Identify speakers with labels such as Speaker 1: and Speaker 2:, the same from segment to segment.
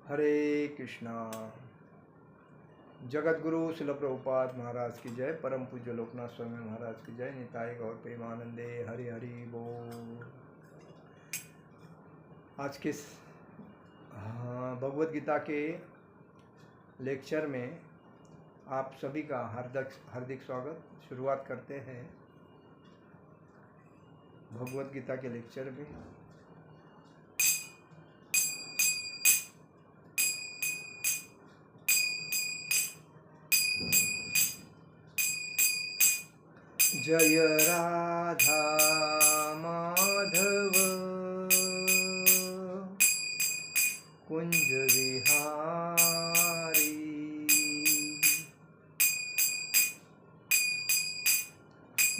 Speaker 1: हरे कृष्णा। जगत गुरु शिल प्रभुपाद महाराज की जय। परम पूज्य लोकनाथ स्वामी महाराज की जय। निताय गौर प्रेमानंदे। हरि हरि बोल। आज के भगवत गीता के लेक्चर में आप सभी का हार्दिक स्वागत। शुरुआत करते हैं भगवत गीता के लेक्चर में। जय राधा माधव कुंज विहारी।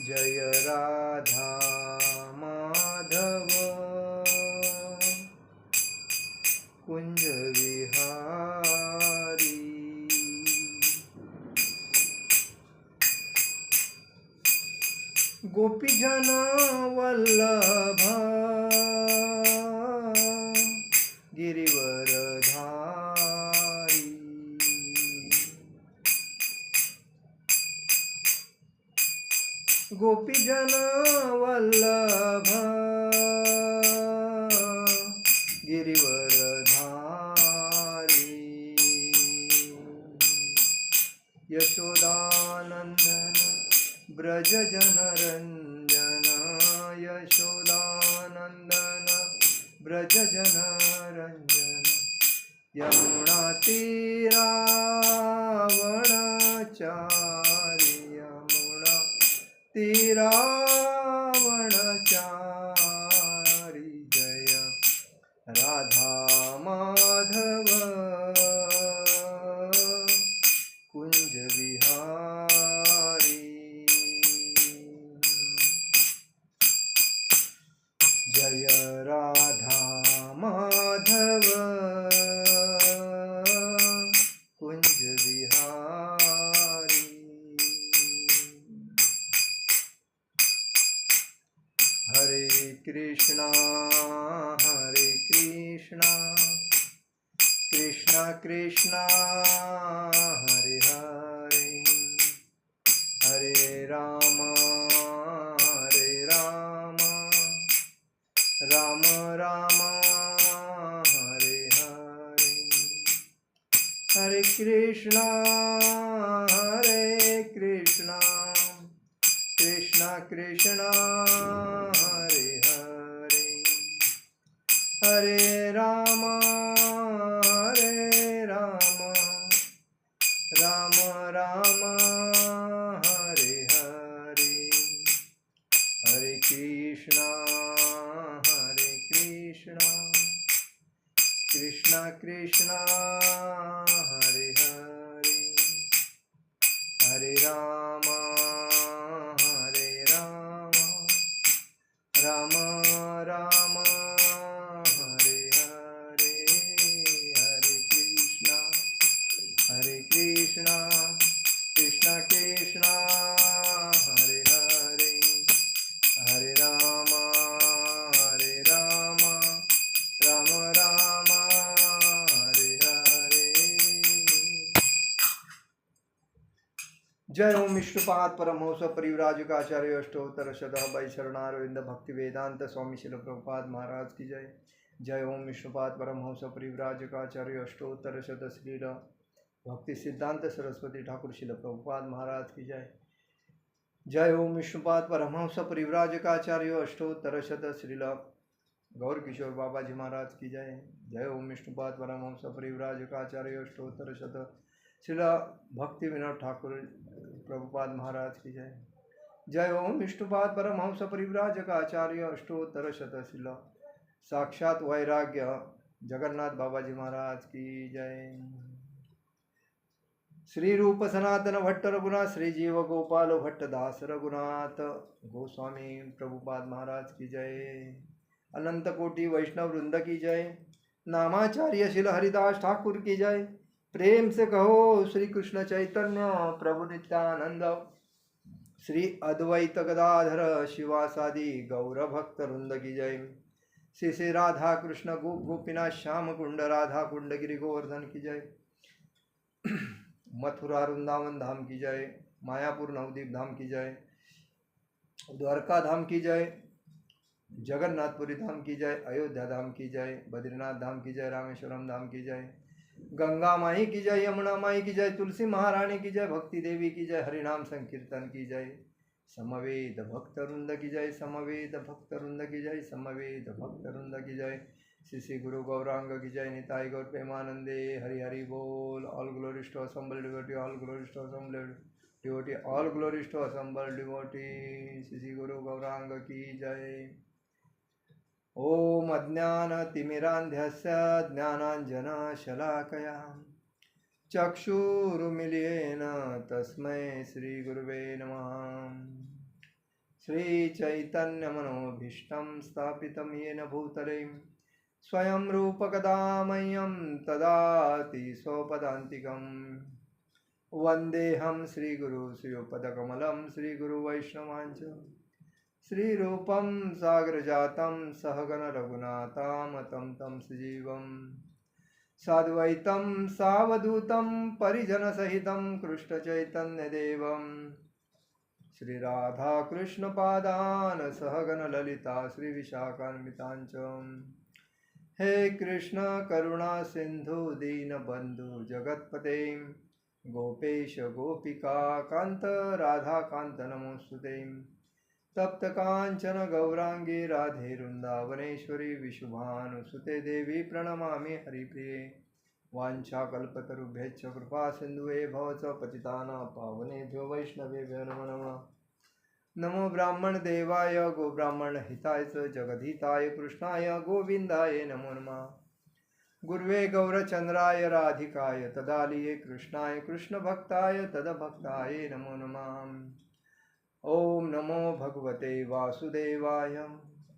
Speaker 1: जय राधा माधव कुंज विहारी। गोपीजन वल्लभ गिरिवरधारी। गोपीजन वल्लभ गिरिवरधारी। यशोदानंदन ब्रज जनरंजन। यशोदानंदन ब्रज जनरंजन। यमुना तीरावनचारी। यमुना तीरावनचारी। जय राधा माधव कुंज विहारी। जय राधा माधव कुंज विहारी। हरे कृष्णा कृष्णा कृष्णा हरे हरे। हरे राम राम राम हरे हरे। हरे कृष्णा कृष्णा कृष्णा हरे हरे। हरे राम राम राम हरे हरे। हरे कृष्णा कृष्णा कृष्णा हरे हरे। हरे राम राम राम हरे हरे। हरे कृष्णा कृष्णा कृष्णा हरे हरे। हरे राम राम राम हरे हरे। जय ओम विष्णुपाद परमहंस परिव्राजकाचार्य अष्टोत्तर शतभाई शरणारविंद भक्ति वेदांत स्वामी शिल प्रभुपाद महाराज की जय। जय ओम विष्णुपाद परमहंस परिव्राजकाचार्य अष्टोत्तर शत श्रील भक्ति सिद्धांत सरस्वती ठाकुर शिल प्रभुपाद महाराज की जय। जय ओम विष्णुपाद परमहंस परिव्राजकाचार्य अष्टोत्तर शत श्रील गौर किशोर बाबा जी महाराज की जय। जय ओम विष्णुपाद परमहंस परिव्राजकाचार्य अष्टोत्तर शत श्रील भक्ति विनोद ठाकुर प्रभुपाद महाराज की जय। जय ओम विष्णुपाद परमहंस परिव्राजकाचार्य अष्टोत्तर शत श्रील साक्षात वैराग्य जगन्नाथ बाबा जी महाराज की जय। श्री रूप सनातन भट्ट रघुनाथ श्री जीव गोपाल भट्ट दास रघुनाथ गोस्वामी प्रभुपाद महाराज की जय। अनंत कोटि वैष्णव वृंद की जय। नामाचार्य शिल हरिदास ठाकुर की जय। प्रेम से कहो श्री कृष्ण चैतन्य प्रभु नित्यानंद। श्री अद्वैत गदाधर शिवासादि गौर भक्त वृंद की जय। श्री श्री राधा कृष्ण गोप गोपीनाथ श्याम कुंड राधा कुंड गिरि गोवर्धन की जय। मथुरा वृंदावन धाम की जय। मायापुर नवदीप धाम की जय। द्वारका धाम की जय। जगन्नाथपुरी धाम की जय। अयोध्या धाम की जय। बद्रीनाथ धाम की जय। रामेश्वरम धाम की जय। गंगा माई की जय। यमुना माई की जय। तुलसी महारानी की जय। भक्ति देवी की जय। हरिनाम संकीर्तन की जय। समवेद भक्त वृंद की जय। समवेद भक्त वृंद की जय। समवेद भक्त वृंद की जय। श्री श्री गुरु गौरांग की जय। निताई गौर प्रेमानंदे हरि हरि बोल। All glories to assembled devotee, all glories to assembled devotee, all glories to assembled devotee। Shri Shri गुरु गौरांग की जय। ओम अज्ञानतिमिरान्धस्य ज्ञानाञ्जनशलाकया चक्षुरुन्मीलितेन तस्मै श्रीगुरुवे नमः। श्रीचैतन्यमनोभीष्टं स्थापितं येन भूतले स्वयं रूपकदा मह्यं ददाति स्वपदान्तिकम्। वन्देऽहं श्रीगुरु श्रीयुतपदकमलं श्रीगुरुवैष्णवांच श्रीरूपं सागरजातं सहगण रघुनाथामतं तं सजीवं साद्वैतं सावधूतं परिजनसहितं कृष्णचैतन्यदेवं श्रीराधाकृष्णपादान् सहगण ललिता श्रीविशाखान्वितांच। हे कृष्ण करुणा सिंधु दीनबंधु जगत्पते गोपेश गोपिका कांत राधा कांत नमोस्तुते। तप्त कांचन गौरांगी राधे वृंदावनेश्वरी विशुभानुसुते देवी प्रणमामि हरिप्रिये। वाञ्छाकल्पतरुभ्यश्च कृपा सिन्धुवे भव च पतितानां पावनेभ्यो वैष्णवेभ्यो नमो नमः। नमो ब्राह्मण देवाय गो ब्राह्मण हिताय च जगद्धिताय कृष्णाय गोविंदाय नमो नमः। गुरुवे गौरचंद्राय राधिकाय तदालिये कृष्णाय कृष्ण भक्ताय तदभक्ताय नमो नमः। ओम नमो भगवते वासुदेवाय।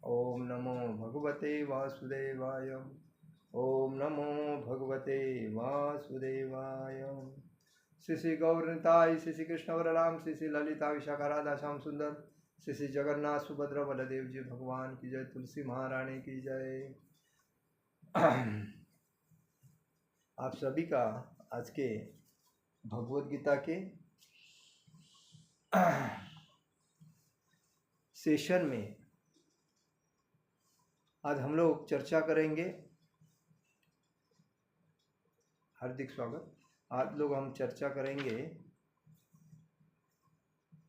Speaker 1: ओम नमो भगवते वासुदेवाय। ओम नमो भगवते वासुदेवाय। श्री श्री गौरनिताय श्री श्री कृष्ण वरराम श्री श्री ललिता विशाखा राधा श्याम सुंदर श्री श्री जगन्नाथ सुभद्रा बलदेव जी भगवान की जय। तुलसी महारानी की जय। आप सभी का आज के भगवद गीता के सेशन में आज हम लोग चर्चा करेंगे। हार्दिक स्वागत। आज लोग हम चर्चा करेंगे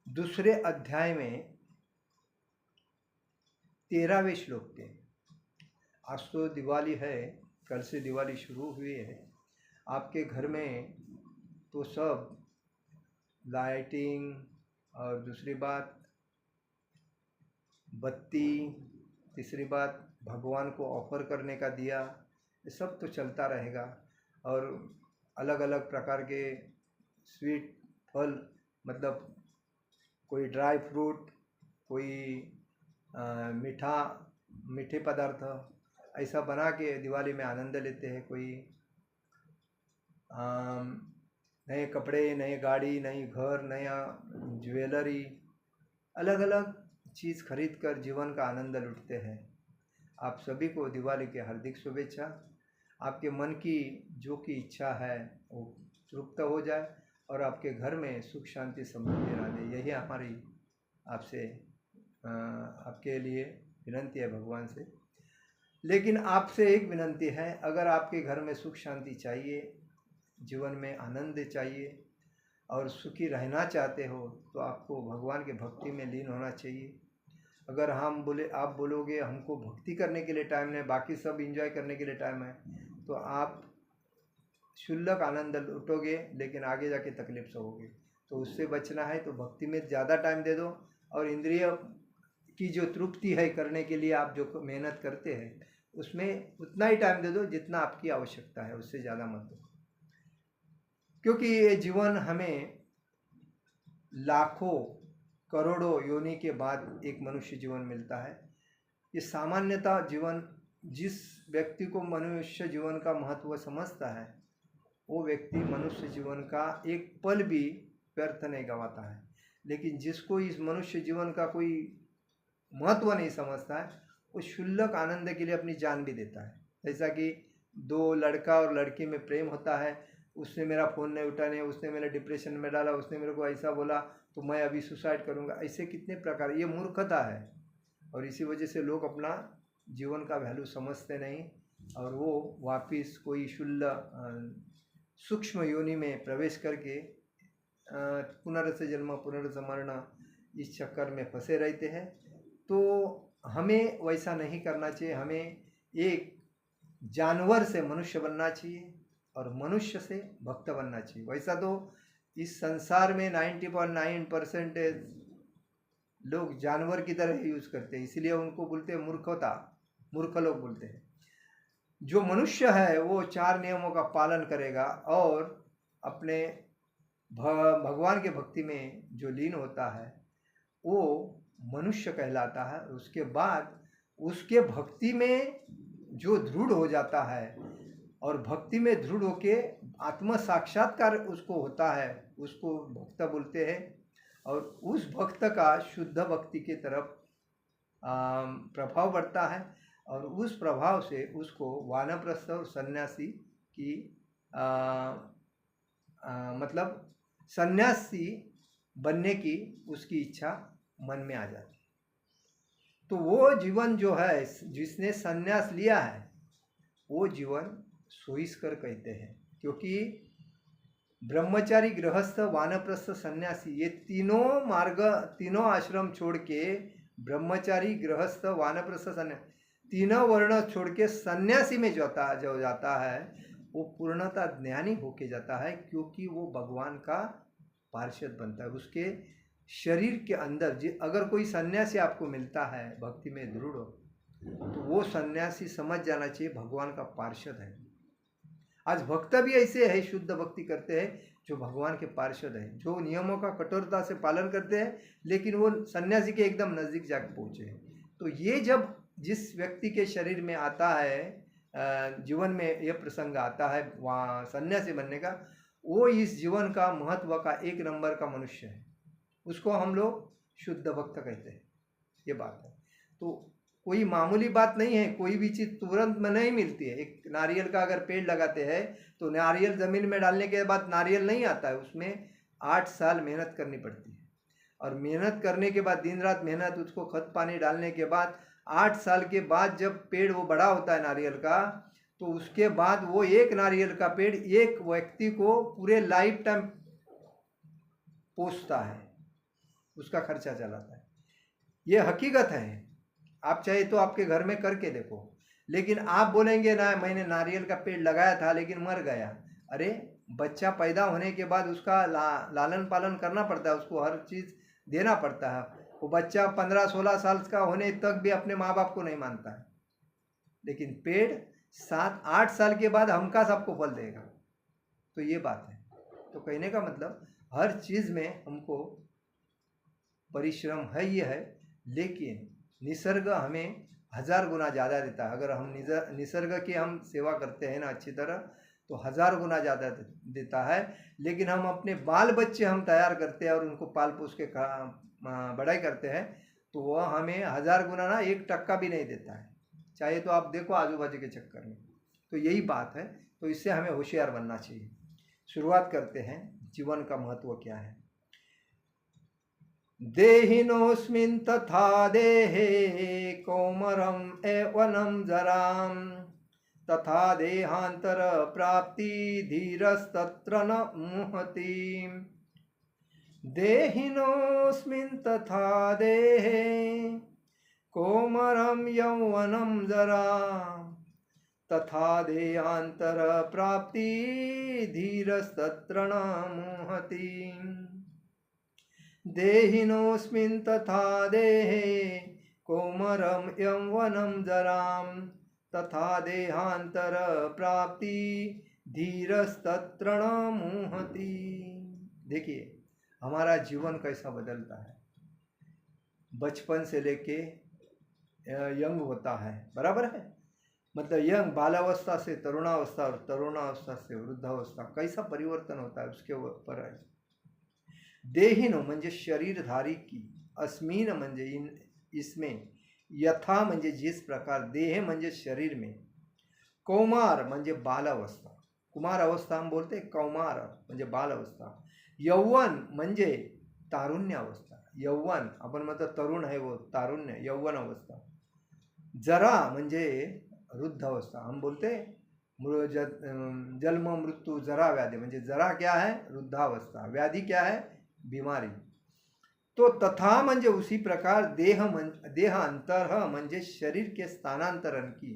Speaker 1: दूसरे अध्याय में 13वें श्लोक के। आज तो दिवाली है, कल से दिवाली शुरू हुई है। आपके घर में तो सब लाइटिंग और दूसरी बात बत्ती, तीसरी बात भगवान को ऑफर करने का दिया, ये सब तो चलता रहेगा। और अलग अलग प्रकार के स्वीट फल, मतलब कोई ड्राई फ्रूट, कोई मीठे पदार्थ ऐसा बना के दिवाली में आनंद लेते हैं। कोई नए कपड़े, नई गाड़ी, नई घर, नया ज्वेलरी, अलग अलग चीज़ खरीद कर जीवन का आनंद लूटते हैं। आप सभी को दिवाली की हार्दिक शुभेच्छा। आपके मन की जो की इच्छा है वो तृप्त हो जाए और आपके घर में सुख शांति समृद्धि रहे, यही हमारी आपसे आपके लिए विनंती है भगवान से। लेकिन आपसे एक विनंती है, अगर आपके घर में सुख शांति चाहिए, जीवन में आनंद चाहिए और सुखी रहना चाहते हो तो आपको भगवान के भक्ति में लीन होना चाहिए। अगर आप बोलोगे हमको भक्ति करने के लिए टाइम नहीं, बाकी सब एंजॉय करने के लिए टाइम है, तो आप क्षुल्लक आनंद लुटोगे लेकिन आगे जाके तकलीफ सहोगे। तो उससे बचना है तो भक्ति में ज़्यादा टाइम दे दो और इंद्रिय की जो तृप्ति है करने के लिए आप जो मेहनत करते हैं उसमें उतना ही टाइम दे दो जितना आपकी आवश्यकता है, उससे ज़्यादा मत दो। क्योंकि ये जीवन हमें लाखों करोड़ों योनि के बाद एक मनुष्य जीवन मिलता है। ये सामान्यतः जीवन, जिस व्यक्ति को मनुष्य जीवन का महत्व समझता है वो व्यक्ति मनुष्य जीवन का एक पल भी व्यर्थ नहीं गंवाता है। लेकिन जिसको इस मनुष्य जीवन का कोई महत्व नहीं समझता है उस क्षुल्लक आनंद के लिए अपनी जान भी देता है। जैसा कि दो लड़का और लड़की में प्रेम होता है, उसने मेरा फ़ोन नहीं उठाने, उसने मेरे डिप्रेशन में डाला, उसने मेरे को ऐसा बोला तो मैं अभी सुसाइड करूँगा, ऐसे कितने प्रकार, ये मूर्खता है। और इसी वजह से लोग अपना जीवन का वैल्यू समझते नहीं और वो वापिस कोई सूक्ष्म योनि में प्रवेश करके पुनर्स जन्म पुनर्स मरण इस चक्कर में फंसे रहते हैं। तो हमें वैसा नहीं करना चाहिए। हमें एक जानवर से मनुष्य बनना चाहिए और मनुष्य से भक्त बनना चाहिए। वैसा तो इस संसार में 90.9% लोग जानवर की तरह यूज करते हैं, इसलिए उनको बोलते हैं मूर्खता, मूर्ख लोग बोलते हैं। जो मनुष्य है वो 4 नियमों का पालन करेगा और अपने भगवान के भक्ति में जो लीन होता है वो मनुष्य कहलाता है। उसके बाद उसके भक्ति में जो दृढ़ हो जाता है और भक्ति में दृढ़ होके आत्म साक्षात्कार उसको होता है, उसको भक्त बोलते हैं। और उस भक्त का शुद्ध भक्ति की तरफ प्रभाव बढ़ता है और उस प्रभाव से उसको वानप्रस्थ और सन्यासी की मतलब सन्यासी बनने की उसकी इच्छा मन में आ जाती है। तो वो जीवन जो है जिसने सन्यास लिया है वो जीवन सोईस्कर कहते हैं, क्योंकि ब्रह्मचारी, गृहस्थ, वानप्रस्थ, सन्यासी ये तीनों मार्ग, तीनों आश्रम छोड़ के ब्रह्मचारी, गृहस्थ, वानप्रस्थ, सन्यासी तीनों वर्ण छोड़ के सन्यासी में जो जाता है वो पूर्णतः ज्ञानी होके जाता है, क्योंकि वो भगवान का पार्षद बनता है। उसके शरीर के अंदर अगर कोई सन्यासी आपको मिलता है भक्ति में दृढ़ हो तो वो सन्यासी समझ जाना चाहिए भगवान का पार्षद है। आज भक्त भी ऐसे है, शुद्ध भक्ति करते हैं जो भगवान के पार्षद है, जो नियमों का कठोरता से पालन करते हैं लेकिन वो सन्यासी के एकदम नज़दीक जाकर पहुँचे हैं। तो ये जब जिस व्यक्ति के शरीर में आता है, जीवन में यह प्रसंग आता है वहाँ सन्यासी बनने का, वो इस जीवन का महत्व का 1 नंबर का मनुष्य है, उसको हम लोग शुद्ध भक्त कहते हैं। ये बात है। तो कोई मामूली बात नहीं है, कोई भी चीज़ तुरंत में नहीं मिलती है। एक नारियल का अगर पेड़ लगाते हैं तो नारियल ज़मीन में डालने के बाद नारियल नहीं आता है, उसमें 8 साल मेहनत करनी पड़ती है। और मेहनत करने के बाद दिन रात मेहनत, उसको खत पानी डालने के बाद 8 साल के बाद जब पेड़ वो बड़ा होता है नारियल का, तो उसके बाद वो एक नारियल का पेड़ एक व्यक्ति को पूरे लाइफ टाइम पोसता है, उसका खर्चा चलाता है। ये हकीकत है। आप चाहे तो आपके घर में करके देखो, लेकिन आप बोलेंगे ना मैंने नारियल का पेड़ लगाया था लेकिन मर गया। अरे बच्चा पैदा होने के बाद उसका लालन पालन करना पड़ता है, उसको हर चीज़ देना पड़ता है। वो बच्चा 15-16 साल का होने तक भी अपने माँ बाप को नहीं मानता है, लेकिन पेड़ 7-8 साल के बाद हमका सबको फल देगा। तो ये बात है। तो कहने का मतलब हर चीज़ में हमको परिश्रम है, ये है, लेकिन निसर्ग हमें 1000 गुना ज़्यादा देता है। अगर हम निसर्ग की हम सेवा करते हैं ना अच्छी तरह तो 1000 गुना ज़्यादा देता है। लेकिन हम अपने बाल बच्चे हम तैयार करते हैं और उनको पाल पोस के बढ़ाई करते हैं तो वह हमें 1000 गुना ना 1% भी नहीं देता है। चाहे तो आप देखो आजू बाजू के चक्कर में। तो यही बात है। तो इससे हमें होशियार बनना चाहिए। शुरुआत करते हैं, जीवन का महत्व क्या है। देहिनोऽस्मिन् तथा देहे कौमरम एवनं जराम तथा देहांतर प्राप्ति धीरस्तत्र न मुहति। देहिनोऽस्मिन् तथा देहे कौमरम यौवनं जराम तथा देहांतर प्राप्ति धीरस्तत्र न मुहति। देहिनोऽस्मिन् तथा देहे कौमरं यौवनं जराम तथा देहांतर प्राप्ति धीरस्तत्र न मुहति। देखिए हमारा जीवन कैसा बदलता है। बचपन से लेके यंग होता है, बराबर है, मतलब यंग बालावस्था से तरुणावस्था और तरुणावस्था से वृद्धावस्था कैसा परिवर्तन होता है उसके ऊपर है। देहिनो म्हणजे शरीरधारी की, अस्मिन म्हणजे इसमें, यथा म्हणजे जिस प्रकार, देह म्हणजे शरीर में, कौमार म्हणजे बाल अवस्था, कुमार अवस्था हम बोलते, कौमार म्हणजे बाल अवस्था, यौवन म्हणजे तारुण्य अवस्था, यौवन आपण म्हणतो तरुण आहे वो तारुण्य, यौवन अवस्था, जरा म्हणजे वृद्ध अवस्था हम बोलते, जन्म मृत्यु जरा व्याधि, म्हणजे जरा क्या है, वृद्धावस्था, व्याधि क्या है, बीमारी। तो तथा म्हणजे उसी प्रकार देह अंतर म्हणजे शरीर के स्थानांतरण की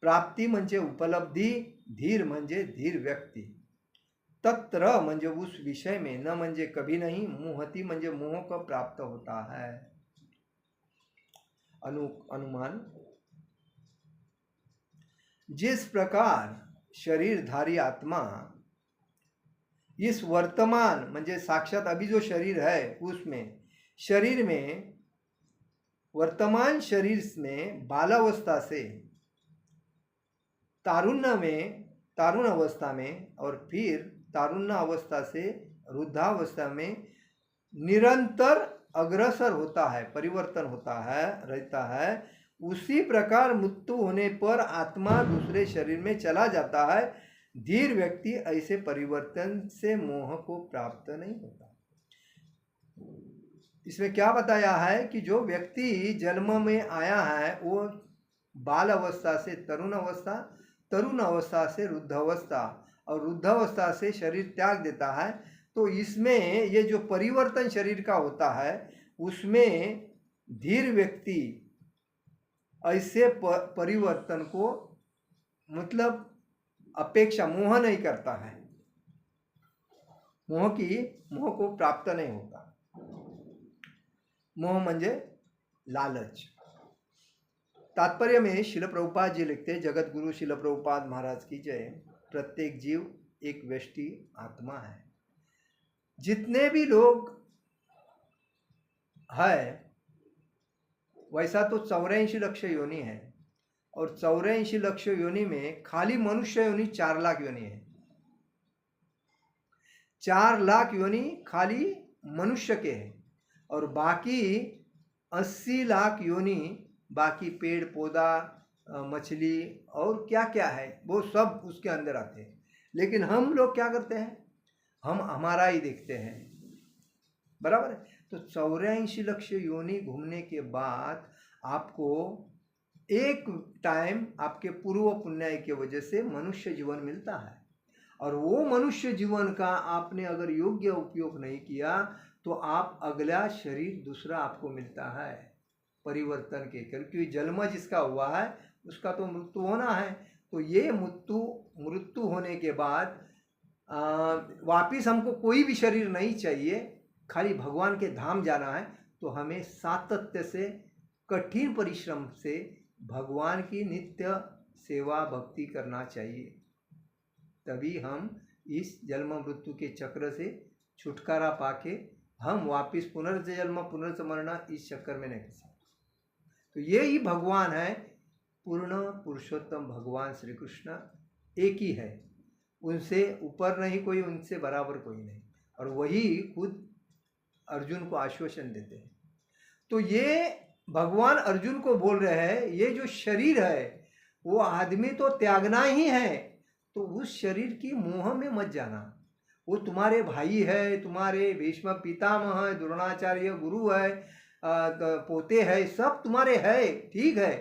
Speaker 1: प्राप्ति म्हणजे उपलब्धि, धीर म्हणजे धीर व्यक्ति, तत्र म्हणजे उस विषय में, न म्हणजे कभी नहीं, मोहति म्हणजे मोह को प्राप्त होता है। अनुमान, जिस प्रकार शरीरधारी आत्मा इस वर्तमान म्हणजे साक्षात अभी जो शरीर है उसमें, शरीर में वर्तमान शरीर में बालावस्था से तारुण अवस्था में और फिर तारुण्य अवस्था से वृद्धावस्था में निरंतर अग्रसर होता है, परिवर्तन होता है, रहता है, उसी प्रकार मृत्यु होने पर आत्मा दूसरे शरीर में चला जाता है। धीर व्यक्ति ऐसे परिवर्तन से मोह को प्राप्त नहीं होता। इसमें क्या बताया है कि जो व्यक्ति जन्म में आया है वो बाल अवस्था से तरुण अवस्था, तरुण अवस्था से वृद्ध अवस्था और वृद्ध अवस्था से शरीर त्याग देता है, तो इसमें ये जो परिवर्तन शरीर का होता है उसमें धीर व्यक्ति ऐसे परिवर्तन को मतलब अपेक्षा, मोह नहीं करता है, मोह को प्राप्त नहीं होता। मोह म्हणजे लालच। तात्पर्य में शिल प्रभुपाद जी लिखते, जगत गुरु शिल प्रभुपाद महाराज की जय, प्रत्येक जीव एक व्यष्टि आत्मा है। जितने भी लोग है वैसा तो 84 लक्ष योनि है, और 84 लक्ष योनि में खाली मनुष्य योनि 4 लाख योनि है। 4 लाख योनि खाली मनुष्य के हैं, और बाकी 80 लाख योनि बाकी पेड़ पौधा, मछली और क्या क्या है वो सब उसके अंदर आते हैं। लेकिन हम लोग क्या करते हैं, हम हमारा ही देखते हैं, बराबर है। तो 84 लक्ष योनि घूमने के बाद आपको एक टाइम आपके पूर्व पुण्य की वजह से मनुष्य जीवन मिलता है, और वो मनुष्य जीवन का आपने अगर योग्य उपयोग नहीं किया तो आप अगला शरीर दूसरा आपको मिलता है परिवर्तन के, क्योंकि जन्म जिसका हुआ है उसका तो मृत्यु होना है। तो ये मृत्यु होने के बाद वापिस हमको कोई भी शरीर नहीं चाहिए, खाली भगवान के धाम जाना है, तो हमें सातत्य से कठिन परिश्रम से भगवान की नित्य सेवा भक्ति करना चाहिए, तभी हम इस जन्म मृत्यु के चक्र से छुटकारा पाके हम वापिस पुनर्जन्म पुनर्मरण इस चक्कर में नहीं फंसे। तो ये ही भगवान है, पूर्ण पुरुषोत्तम भगवान श्री कृष्ण एक ही है, उनसे ऊपर नहीं कोई, उनसे बराबर कोई नहीं, और वही खुद अर्जुन को आश्वासन देते हैं। तो ये भगवान अर्जुन को बोल रहे हैं, ये जो शरीर है वो आदमी तो त्यागना ही है, तो उस शरीर की मोह में मत जाना। वो तुम्हारे भाई है, तुम्हारे भीष्म पितामह है, द्रोणाचार्य गुरु है, पोते है, सब तुम्हारे है, ठीक है,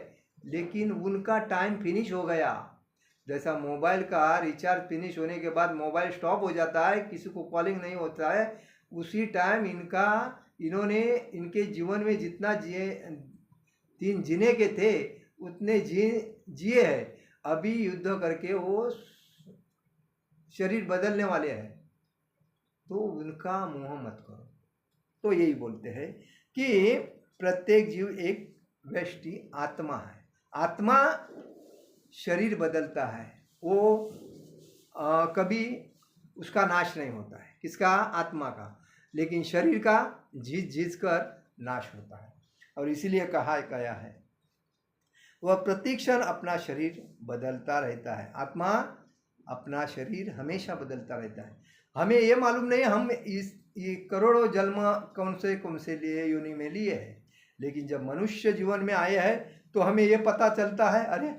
Speaker 1: लेकिन उनका टाइम फिनिश हो गया। जैसा मोबाइल का रिचार्ज फिनिश होने के बाद मोबाइल स्टॉप हो जाता है, किसी को कॉलिंग नहीं होता है, उसी टाइम इन्होंने इनके जीवन में जितना दिन जीने के थे उतने जिए हैं, अभी युद्ध करके वो शरीर बदलने वाले हैं, तो उनका मोह मत करो। तो यही बोलते हैं कि प्रत्येक जीव एक व्यष्टि आत्मा है, आत्मा शरीर बदलता है, वो कभी उसका नाश नहीं होता है, किसका, आत्मा का, लेकिन शरीर का जीत कर नाश होता है। और इसीलिए कहा गया है वह प्रतिक्षण अपना शरीर बदलता रहता है, आत्मा अपना शरीर हमेशा बदलता रहता है। हमें ये मालूम नहीं हम ये करोड़ों जन्म कौन से लिए योनि में लिए हैं, लेकिन जब मनुष्य जीवन में आए हैं तो हमें ये पता चलता है, अरे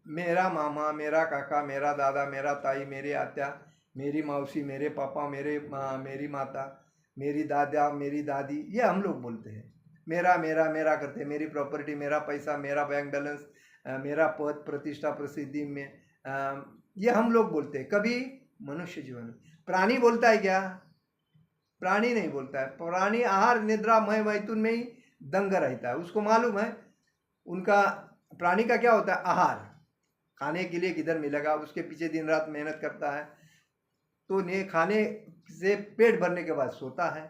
Speaker 1: मेरा मामा, मेरा काका, मेरा दादा, मेरा ताई, मेरी आत्या, मेरी मौसी, मेरे पापा, मेरी माता, मेरी दादा, मेरी दादी, ये हम लोग बोलते हैं। मेरा मेरा मेरा करते हैं। मेरी प्रॉपर्टी, मेरा पैसा, मेरा बैंक बैलेंस, मेरा पद, प्रतिष्ठा, प्रसिद्धि में, ये हम लोग बोलते हैं। कभी मनुष्य जीवन में प्राणी बोलता है क्या? प्राणी नहीं बोलता है। प्राणी आहार निद्रा मय मैथुन में ही दंग रहता है। उसको मालूम है उनका, प्राणी का क्या होता है, आहार, खाने के लिए किधर मिलेगा, उसके पीछे दिन रात मेहनत करता है। तो ने खाने से पेट भरने के बाद सोता है।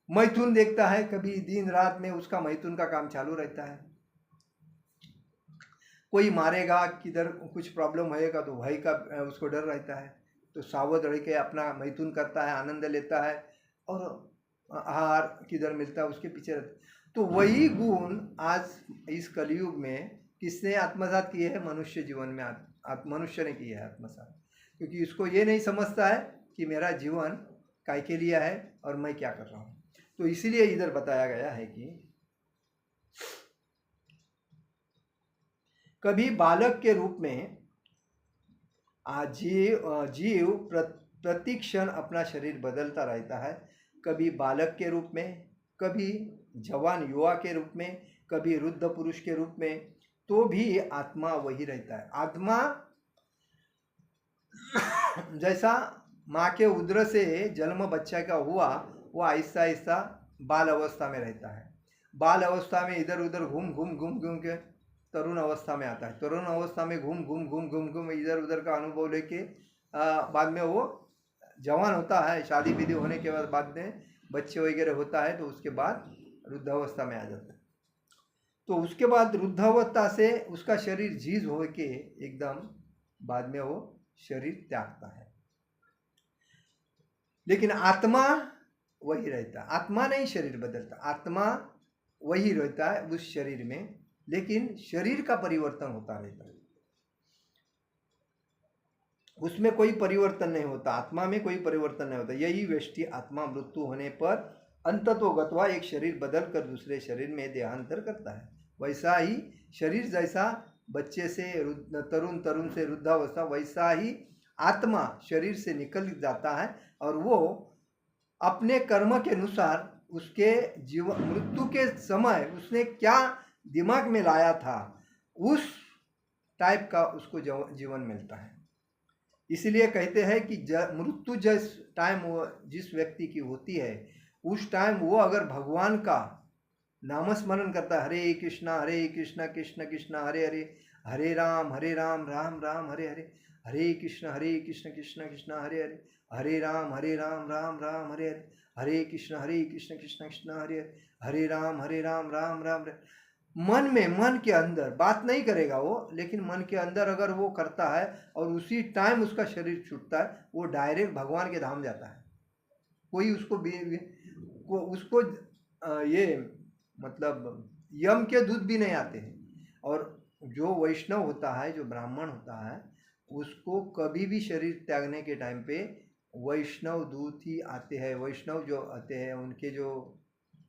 Speaker 1: मैथुन देखता है, कभी दिन रात में उसका मैथुन का काम चालू रहता है। कोई मारेगा, किधर कुछ प्रॉब्लम होएगा तो भाई का उसको डर रहता है, तो सावध रह के अपना मैथुन करता है, आनंद लेता है, और आहार किधर मिलता है उसके पीछे रहता है। तो वही गुण आज इस कलयुग में किसने आत्मसात किए हैं? मनुष्य जीवन में मनुष्य ने किया है आत्मसात। क्योंकि उसको ये नहीं समझता है कि मेरा जीवन काय के लिए है और मैं क्या कर रहा हूँ। तो इसीलिए इधर बताया गया है कि कभी बालक के रूप में जीव प्रति क्षण अपना शरीर बदलता रहता है। कभी बालक के रूप में, कभी जवान युवा के रूप में, कभी वृद्ध पुरुष के रूप में, तो भी आत्मा वही रहता है। आत्मा जैसा माँ के उदर से जन्म बच्चा का हुआ, वो आहिस्ता आहिस्ता बाल अवस्था में रहता है। बाल अवस्था में इधर उधर घूम घूम के तरुण अवस्था में आता है। तरुण अवस्था में घूम इधर उधर का अनुभव लेके बाद में वो जवान होता है। शादी विधि होने के बाद में बच्चे वगैरह होता है, तो उसके बाद वृद्धावस्था में आ जाता है। तो उसके बाद वृद्धावस्था से उसका शरीर झीज हो के एकदम बाद में वो शरीर त्यागता है। लेकिन आत्मा वही रहता है। आत्मा नहीं शरीर बदलता, आत्मा वही रहता है उस शरीर में, लेकिन शरीर का परिवर्तन होता रहता है। उसमें कोई परिवर्तन नहीं होता, आत्मा में कोई परिवर्तन नहीं होता। यही व्यष्टि आत्मा मृत्यु होने पर अंततोगत्वा एक शरीर बदल कर दूसरे शरीर में देहांतर करता है। वैसा ही शरीर जैसा बच्चे से तरुण से वृद्धावस्था, वैसा ही आत्मा शरीर से निकल जाता है और वो अपने कर्म के अनुसार उसके जीवन मृत्यु के समय उसने क्या दिमाग में लाया था, उस टाइप का उसको जीवन मिलता है। इसलिए कहते हैं कि मृत्यु जिस टाइम जिस व्यक्ति की होती है, उस टाइम वो अगर भगवान का नामस्मरण करता है, हरे कृष्णा कृष्ण कृष्ण हरे हरे, हरे राम राम राम हरे हरे, हरे कृष्ण कृष्ण कृष्ण हरे हरे, हरे राम राम राम हरे हरे, हरे कृष्ण कृष्ण कृष्ण हरे हरे, हरे राम राम राम। मन के अंदर बात नहीं करेगा वो, लेकिन मन के अंदर अगर वो करता है और उसी टाइम उसका शरीर छूटता है, वो डायरेक्ट भगवान के धाम जाता है। कोई उसको ये मतलब यम के दूत भी नहीं आते हैं। और जो वैष्णव होता है, जो ब्राह्मण होता है, उसको कभी भी शरीर त्यागने के टाइम पे वैष्णव दूत ही आते हैं। वैष्णव जो आते हैं, उनके जो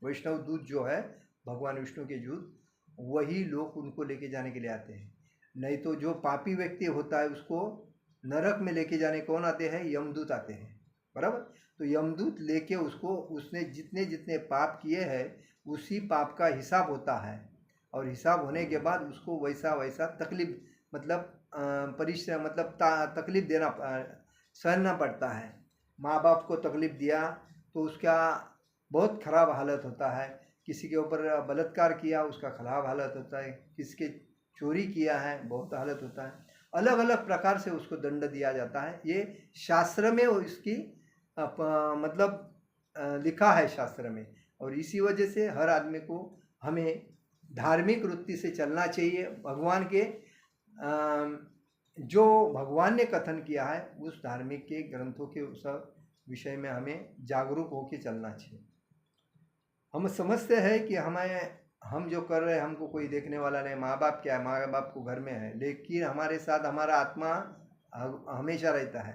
Speaker 1: वैष्णव दूत जो है भगवान विष्णु के दूत, वही लोग उनको लेके जाने के लिए आते हैं। नहीं तो जो पापी व्यक्ति होता है उसको नरक में लेके जाने कौन आते हैं? यमदूत आते हैं, बराबर। तो यमदूत लेके उसको, उसने जितने जितने पाप किए हैं उसी पाप का हिसाब होता है, और हिसाब होने के बाद उसको वैसा वैसा तकलीफ मतलब परिश्रम मतलब तकलीफ देना सहना पड़ता है। माँ बाप को तकलीफ दिया तो उसका बहुत खराब हालत होता है। किसी के ऊपर बलात्कार किया, उसका खराब हालत होता है। किसी के चोरी किया है, बहुत हालत होता है। अलग अलग प्रकार से उसको दंड दिया जाता है। ये शास्त्र में इसकी मतलब लिखा है शास्त्र में। और इसी वजह से हर आदमी को हमें धार्मिक वृत्ति से चलना चाहिए। भगवान के जो भगवान ने कथन किया है उस धार्मिक के ग्रंथों के उस विषय में हमें जागरूक होकर चलना चाहिए। हम समझते हैं कि हम जो कर रहे हैं हमको कोई देखने वाला नहीं, माँ बाप क्या है, माँ बाप को घर में है, लेकिन हमारे साथ हमारा आत्मा हमेशा रहता है,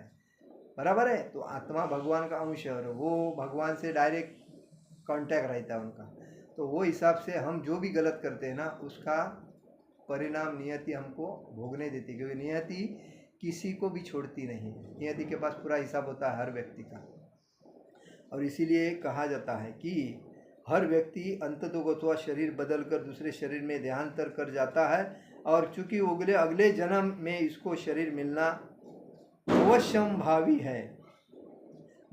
Speaker 1: बराबर है। तो आत्मा भगवान का अंश है और वो भगवान से डायरेक्ट कांटेक्ट रहता है उनका। तो वो हिसाब से हम जो भी गलत करते हैं ना, उसका परिणाम नियति हमको भोगने देती है, क्योंकि नियति किसी को भी छोड़ती नहीं। नियति के पास पूरा हिसाब होता है हर व्यक्ति का। और इसीलिए कहा जाता है कि हर व्यक्ति अंततोगत्वा शरीर बदल कर दूसरे शरीर में देहांतर कर जाता है, और चूंकि अगले जन्म में इसको शरीर मिलना अवश्यंभावी है,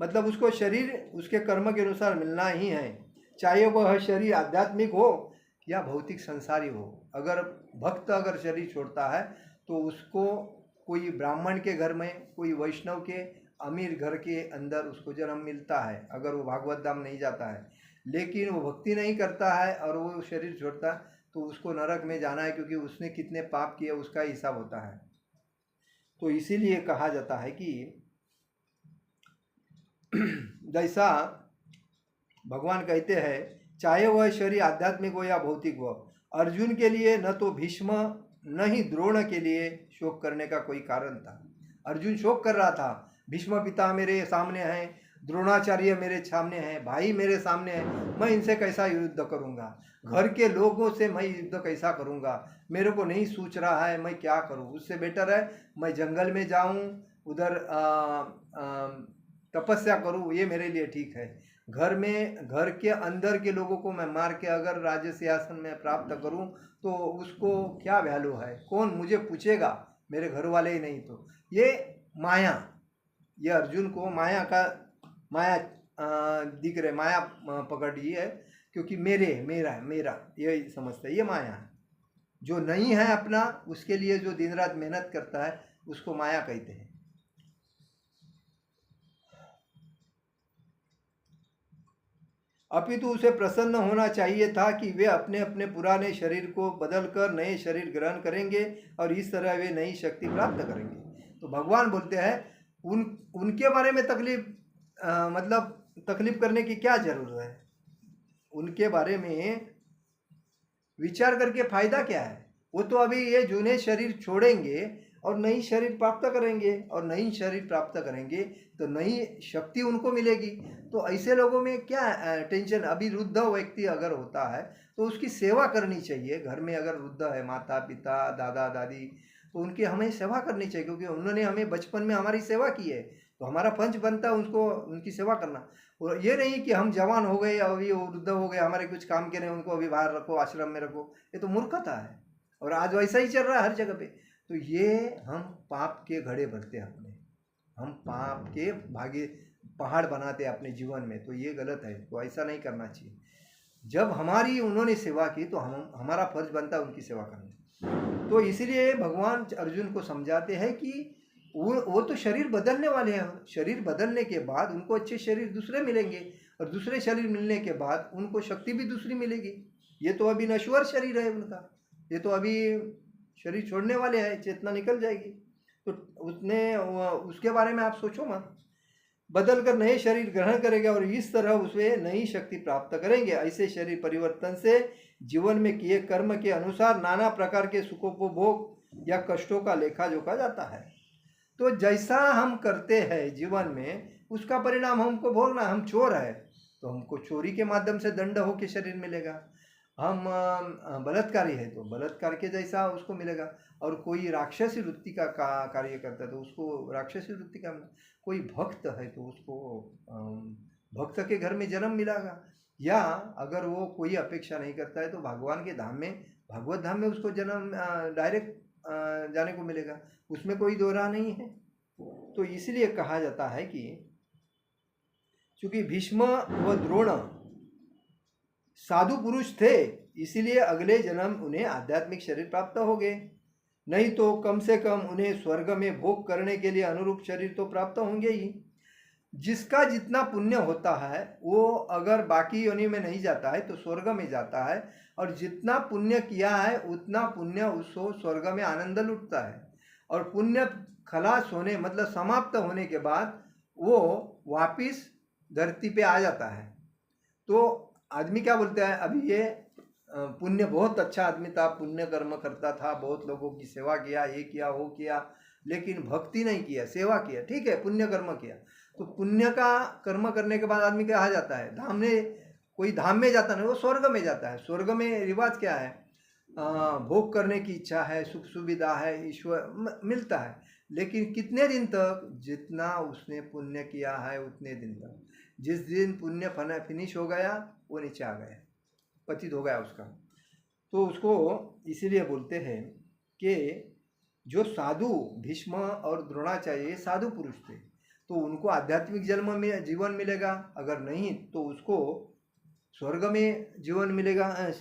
Speaker 1: मतलब उसको शरीर उसके कर्म के अनुसार मिलना ही है, चाहे वह शरीर आध्यात्मिक हो या भौतिक संसारी हो। अगर भक्त अगर शरीर छोड़ता है तो उसको कोई ब्राह्मण के घर में, कोई वैष्णव के अमीर घर के अंदर उसको जन्म मिलता है, अगर वो भागवत धाम नहीं जाता है। लेकिन वो भक्ति नहीं करता है और वो शरीर छोड़ता है तो उसको नरक में जाना है, क्योंकि उसने कितने पाप किए उसका हिसाब होता है। तो इसीलिए कहा जाता है कि जैसा भगवान कहते हैं, चाहे वह शरीर आध्यात्मिक हो या भौतिक हो, अर्जुन के लिए न तो भीष्म न ही द्रोण के लिए शोक करने का कोई कारण था। अर्जुन शोक कर रहा था, भीष्म पिता मेरे सामने हैं, द्रोणाचार्य मेरे सामने हैं, भाई मेरे सामने हैं, मैं इनसे कैसा युद्ध करूंगा, घर के लोगों से मैं युद्ध कैसा करूंगा, मेरे को नहीं सूझ रहा है मैं क्या करूं। उससे बेटर है मैं जंगल में जाऊं, उधर तपस्या करूं, ये मेरे लिए ठीक है। घर के अंदर के लोगों को मैं मार के अगर राज्य सिंहासन में प्राप्त करूं तो उसको क्या वैल्यू है, कौन मुझे पूछेगा, मेरे घर वाले ही नहीं तो। ये माया, ये अर्जुन को माया दिख रहे, माया पकड़ ली है, क्योंकि मेरा ये समझता है, ये माया है। जो नहीं है अपना, उसके लिए जो दिन रात मेहनत करता है उसको माया कहते हैं। अपितु उसे प्रसन्न होना चाहिए था कि वे अपने अपने पुराने शरीर को बदलकर नए शरीर ग्रहण करेंगे और इस तरह वे नई शक्ति प्राप्त करेंगे। तो भगवान बोलते हैं उनके बारे में तकलीफ करने की क्या जरूरत है, उनके बारे में विचार करके फायदा क्या है। वो तो अभी ये जूने शरीर छोड़ेंगे और नई शरीर प्राप्त करेंगे, और नई शरीर प्राप्त करेंगे तो नई शक्ति उनको मिलेगी। तो ऐसे लोगों में क्या टेंशन। अभी वृद्ध व्यक्ति अगर होता है तो उसकी सेवा करनी चाहिए। घर में अगर वृद्ध है, माता पिता दादा दादी, तो उनकी हमें सेवा करनी चाहिए, क्योंकि उन्होंने हमें बचपन में हमारी सेवा की है, तो हमारा फर्ज बनता है उनको उनकी सेवा करना। और ये नहीं कि हम जवान हो गए, अभी वृद्ध हो गए, हमारे कुछ काम के नहीं, उनको अभी बाहर रखो, आश्रम में रखो, ये तो मूर्खता है। और आज वैसा ही चल रहा है हर जगह पे। तो ये हम पाप के घड़े भरते हैं अपने, हम पाप के भागे पहाड़ बनाते हैं अपने जीवन में, तो ये गलत है। तो ऐसा नहीं करना चाहिए। जब हमारी उन्होंने सेवा की तो हमारा फर्ज बनता है उनकी सेवा करना। तो इसीलिए भगवान अर्जुन को समझाते हैं कि वो तो शरीर बदलने वाले हैं, शरीर बदलने के बाद उनको अच्छे शरीर दूसरे मिलेंगे, और दूसरे शरीर मिलने के बाद उनको शक्ति भी दूसरी मिलेगी। ये तो अभी नश्वर शरीर है उनका, ये तो अभी शरीर छोड़ने वाले हैं, चेतना निकल जाएगी। तो उसके बारे में आप सोचो मत। बदल कर नए शरीर ग्रहण करेंगे और इस तरह उसे नई शक्ति प्राप्त करेंगे। ऐसे शरीर परिवर्तन से जीवन में किए कर्म के अनुसार नाना प्रकार के सुखोपभोग या कष्टों का लेखा जोखा जाता है। तो जैसा हम करते हैं जीवन में उसका परिणाम हमको भोगना। हम चोर है तो हमको चोरी के माध्यम से दंड होके शरीर मिलेगा। हम बलात्कारी है तो बलात्कार के जैसा उसको मिलेगा। और कोई राक्षसी वृत्ति का कार्य करता है तो उसको राक्षसी वृत्ति का। कोई भक्त है तो उसको भक्त के घर में जन्म मिलेगा। या अगर वो कोई अपेक्षा नहीं करता है तो भगवान के धाम में, भगवत धाम में उसको जन्म डायरेक्ट जाने को मिलेगा, उसमें कोई दो राह नहीं है। तो इसलिए कहा जाता है कि चूंकि भीष्म व द्रोण साधु पुरुष थे, इसीलिए अगले जन्म उन्हें आध्यात्मिक शरीर प्राप्त हो गए, नहीं तो कम से कम उन्हें स्वर्ग में भोग करने के लिए अनुरूप शरीर तो प्राप्त होंगे ही। जिसका जितना पुण्य होता है वो अगर बाकी योनि में नहीं जाता है तो स्वर्ग में जाता है, और जितना पुण्य किया है उतना पुण्य उसको स्वर्ग में आनंद लुटता है। और पुण्य खलास होने मतलब समाप्त होने के बाद वो वापिस धरती पे आ जाता है। तो आदमी क्या बोलता है, अभी ये पुण्य बहुत अच्छा आदमी था, पुण्य कर्म करता था, बहुत लोगों की सेवा किया, ये किया वो किया, लेकिन भक्ति नहीं किया, सेवा किया, ठीक है पुण्य कर्म किया। तो पुण्य का कर्म करने के बाद आदमी कहा जाता है धाम ने कोई धाम में जाता नहीं, वो स्वर्ग में जाता है। स्वर्ग में रिवाज क्या है, भोग करने की इच्छा है, सुख सुविधा है, ईश्वर मिलता है, लेकिन कितने दिन तक, जितना उसने पुण्य किया है उतने दिन तक। जिस दिन पुण्य फिनिश हो गया वो नीचे आ गया, पतित हो गया उसका। तो उसको इसीलिए बोलते हैं कि जो साधु भीष्म और द्रोणाचार्य ये साधु पुरुष थे, तो उनको आध्यात्मिक जन्म में जीवन मिलेगा, अगर नहीं तो उसको स्वर्ग में जीवन मिलेगा।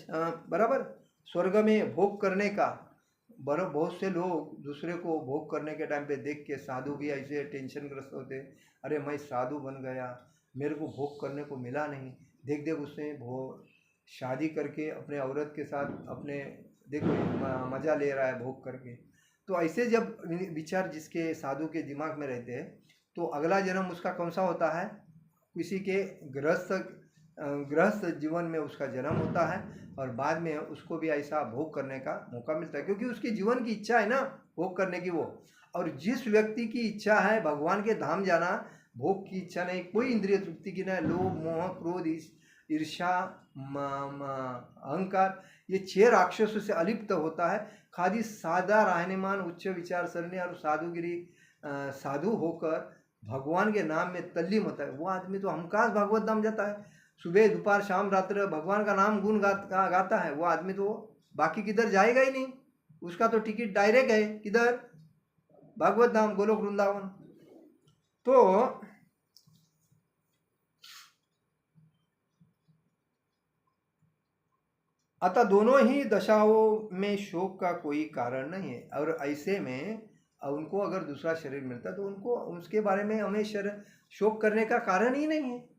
Speaker 1: बराबर, स्वर्ग में भोग करने का। बहुत से लोग दूसरे को भोग करने के टाइम पे देख के, साधु भी ऐसे टेंशन ग्रस्त होते, अरे मैं साधु बन गया, मेरे को भोग करने को मिला नहीं। देख देख उसने शादी करके अपने औरत के साथ अपने देखो मज़ा ले रहा है भोग करके। तो ऐसे जब विचार जिसके साधु के दिमाग में रहते हैं, तो अगला जन्म उसका कौन सा होता है, किसी के गृहस्थ जीवन में उसका जन्म होता है, और बाद में उसको भी ऐसा भोग करने का मौका मिलता है, क्योंकि उसके जीवन की इच्छा है ना भोग करने की वो। और जिस व्यक्ति की इच्छा है भगवान के धाम जाना, भोग की इच्छा नहीं, कोई इंद्रिय तृप्ति की नहीं, लोभ मोह क्रोध ईर्ष्या अहंकार, ये 6 राक्षसों से अलिप्त होता है, खाली सादा रहनेमान उच्च विचार सरणी और साधुगिरी साधु होकर भगवान के नाम में तल्लीन होता है, वो आदमी तो हमखास भागवत धाम जाता है। सुबह दोपहर शाम रात्र भगवान का नाम गुण गाता है, वो आदमी तो बाकी किधर जाएगा ही नहीं, उसका तो टिकट डायरेक्ट है किधर, भागवत धाम, गोलोक वृंदावन। तो अतः दोनों ही दशाओं में शोक का कोई कारण नहीं है, और ऐसे में उनको अगर दूसरा शरीर मिलता तो उनको उसके बारे में हमें शोक करने का कारण ही नहीं है।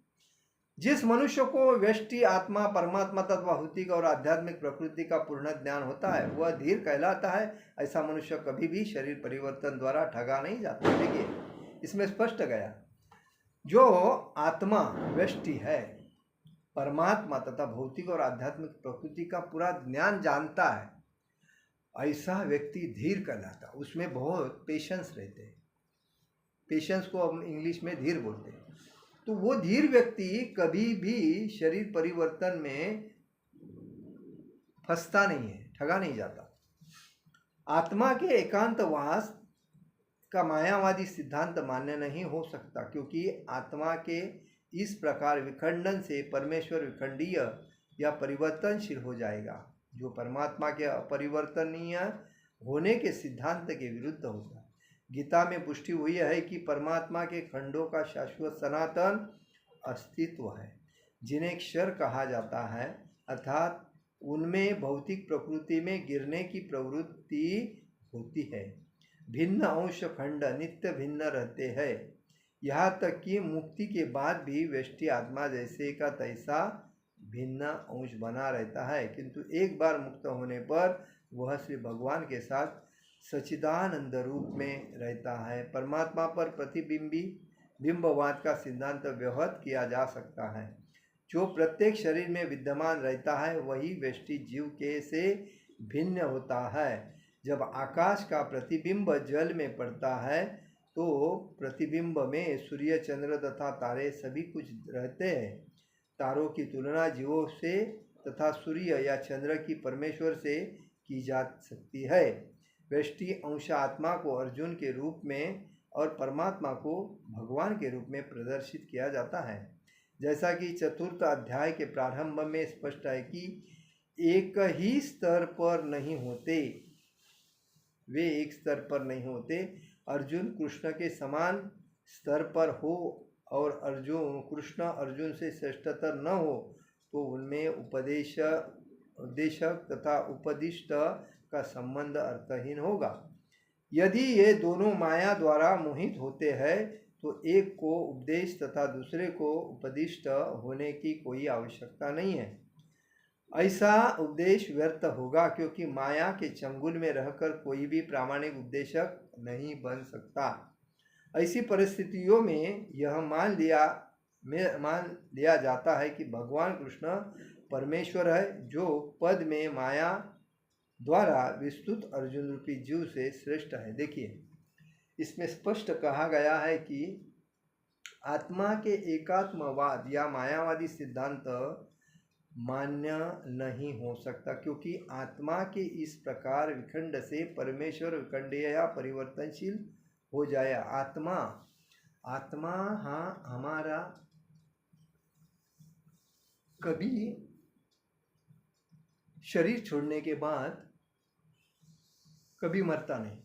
Speaker 1: जिस मनुष्य को व्यष्टि आत्मा परमात्मा तत्व भौतिक और आध्यात्मिक प्रकृति का पूर्ण ज्ञान होता है वह धीर कहलाता है। ऐसा मनुष्य कभी भी शरीर परिवर्तन द्वारा ठगा नहीं जाता। देखिए इसमें स्पष्ट गया, जो आत्मा व्यष्टि है, परमात्मा तथा भौतिक और आध्यात्मिक प्रकृति का पूरा ज्ञान जानता है, ऐसा व्यक्ति धीर कहलाता है। उसमें बहुत पेशेंस रहते हैं, पेशेंस को हम इंग्लिश में धीर बोलते हैं। तो वो धीर व्यक्ति कभी भी शरीर परिवर्तन में फंसता नहीं है, ठगा नहीं जाता। आत्मा के एकांतवास का मायावादी सिद्धांत मान्य नहीं हो सकता, क्योंकि आत्मा के इस प्रकार विखंडन से परमेश्वर विखंडीय या परिवर्तनशील हो जाएगा, जो परमात्मा के अपरिवर्तनीय होने के सिद्धांत के विरुद्ध होता है। गीता में पुष्टि हुई है कि परमात्मा के खंडों का शाश्वत सनातन अस्तित्व है, जिन्हें क्षर कहा जाता है, अर्थात उनमें भौतिक प्रकृति में गिरने की प्रवृत्ति होती है। भिन्न अंश खंड नित्य भिन्न रहते हैं, यहाँ तक कि मुक्ति के बाद भी व्यष्टि आत्मा जैसे का तैसा भिन्न अंश बना रहता है, किंतु एक बार मुक्त होने पर वह श्री भगवान के साथ सच्चिदानंद रूप में रहता है। परमात्मा पर बिंबवाद का सिद्धांत व्यवहत किया जा सकता है। जो प्रत्येक शरीर में विद्यमान रहता है वही व्यष्टि जीव के से भिन्न होता है। जब आकाश का प्रतिबिंब जल में पड़ता है तो प्रतिबिंब में सूर्य चंद्र तथा तारे सभी कुछ रहते हैं। तारों की तुलना जीवों से तथा सूर्य या चंद्र की परमेश्वर से की जा सकती है। व्यष्टि अंश आत्मा को अर्जुन के रूप में और परमात्मा को भगवान के रूप में प्रदर्शित किया जाता है। जैसा कि चतुर्थ अध्याय के प्रारंभ में स्पष्ट है कि एक ही स्तर पर नहीं होते, वे एक स्तर पर नहीं होते। अर्जुन कृष्ण के समान स्तर पर हो और कृष्ण अर्जुन से श्रेष्ठतर न हो तो उनमें उपदेशक तथा उपदिष्ट का संबंध अर्थहीन होगा। यदि ये दोनों माया द्वारा मोहित होते हैं तो एक को उपदेश तथा दूसरे को उपदिष्ट होने की कोई आवश्यकता नहीं है। ऐसा उपदेश व्यर्थ होगा, क्योंकि माया के चंगुल में रहकर कोई भी प्रामाणिक उपदेशक नहीं बन सकता। ऐसी परिस्थितियों में यह मान लिया जाता है कि भगवान कृष्ण परमेश्वर है, जो पद में माया द्वारा विस्तृत अर्जुन रूपी जीव से श्रेष्ठ है। देखिए इसमें स्पष्ट कहा गया है कि आत्मा के एकात्मवाद या मायावादी सिद्धांत मान्य नहीं हो सकता, क्योंकि आत्मा के इस प्रकार विखंड से परमेश्वर विखंडीय या परिवर्तनशील हो जाए। आत्मा हाँ हमारा कभी शरीर छोड़ने के बाद कभी मरता नहीं,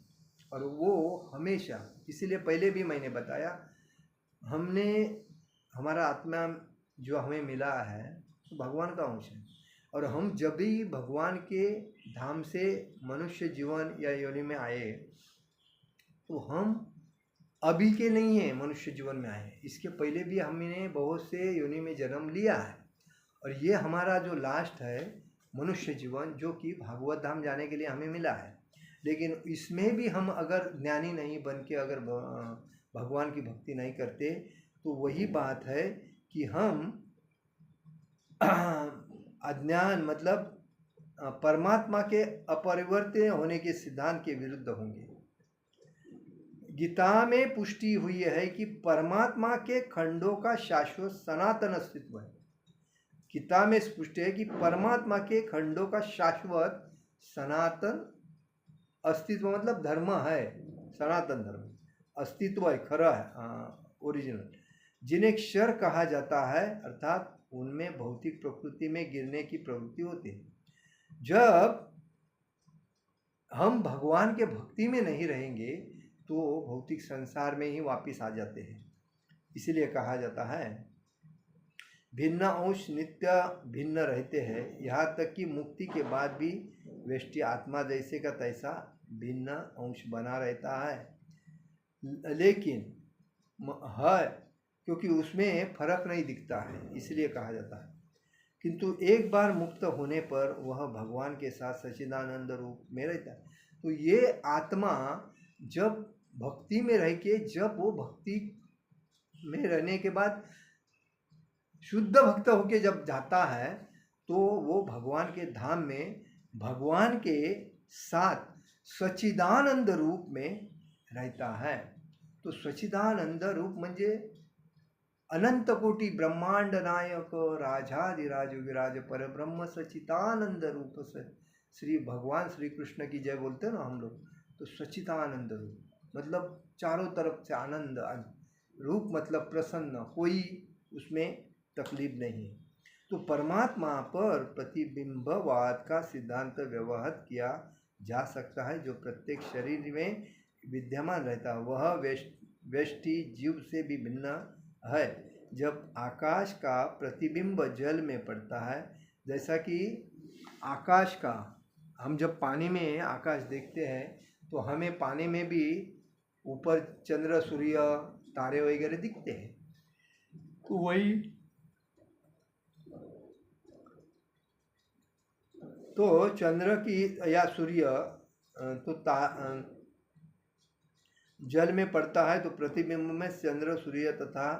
Speaker 1: और वो हमेशा, इसीलिए पहले भी मैंने बताया, हमारा आत्मा जो हमें मिला है तो भगवान का अंश है, और हम जब भी भगवान के धाम से मनुष्य जीवन या योनि में आए तो हम अभी के नहीं है मनुष्य जीवन में आए, इसके पहले भी हमने बहुत से योनि में जन्म लिया है, और ये हमारा जो लास्ट है मनुष्य जीवन जो कि भागवत धाम जाने के लिए हमें मिला है। लेकिन इसमें भी हम अगर ज्ञानी नहीं बन के अगर भगवान की भक्ति नहीं करते तो वही बात है कि हम अज्ञान मतलब परमात्मा के अपरिवर्तनीय होने के सिद्धांत के विरुद्ध होंगे। गीता में पुष्टि हुई है कि परमात्मा के खंडों का शाश्वत सनातन अस्तित्व है। गीता में स्पष्ट है कि परमात्मा के खंडों का शाश्वत सनातन अस्तित्व मतलब धर्म है, सनातन धर्म अस्तित्व है, खरा है, ओरिजिनल, जिन्हें क्षर कहा जाता है, अर्थात उनमें भौतिक प्रकृति में गिरने की प्रवृत्ति होती है। जब हम भगवान के भक्ति में नहीं रहेंगे तो भौतिक संसार में ही वापिस आ जाते हैं। इसीलिए कहा जाता है भिन्न अंश नित्य भिन्न रहते हैं, यहाँ तक कि मुक्ति के बाद भी व्यष्टि आत्मा जैसे का तैसा भिन्न अंश बना रहता है, लेकिन है क्योंकि उसमें फर्क नहीं दिखता है, इसलिए कहा जाता है। किंतु एक बार मुक्त होने पर वह भगवान के साथ सच्चिदानंद रूप में रहता है। तो ये आत्मा जब भक्ति में रह के, जब वो भक्ति में रहने के बाद शुद्ध भक्त होके जब जाता है तो वो भगवान के धाम में भगवान के साथ सच्चिदानंद रूप में रहता है। तो सच्चिदानंद रूप म्हणजे अनंत कोटि ब्रह्मांड नायक राजाधिराज विराज पर ब्रह्म सच्चिदानंद रूप से श्री भगवान श्री कृष्ण की जय बोलते हैं ना हम लोग, तो सच्चिदानंद रूप मतलब चारों तरफ से आनंद, रूप मतलब प्रसन्न, कोई उसमें तकलीफ नहीं है। तो परमात्मा पर प्रतिबिंबवाद का सिद्धांत व्यवहित किया जा सकता है। जो प्रत्येक शरीर में विद्यमान रहता है वह व्यष्टि जीव से भी भिन्न है। जब आकाश का प्रतिबिंब जल में पड़ता है, जैसा कि आकाश का, हम जब पानी में आकाश देखते हैं तो हमें पानी में भी ऊपर चंद्र सूर्य तारे वगैरह दिखते हैं, तो वही तो चंद्र की या सूर्य तो जल में पड़ता है तो प्रतिबिंब में चंद्र सूर्य तथा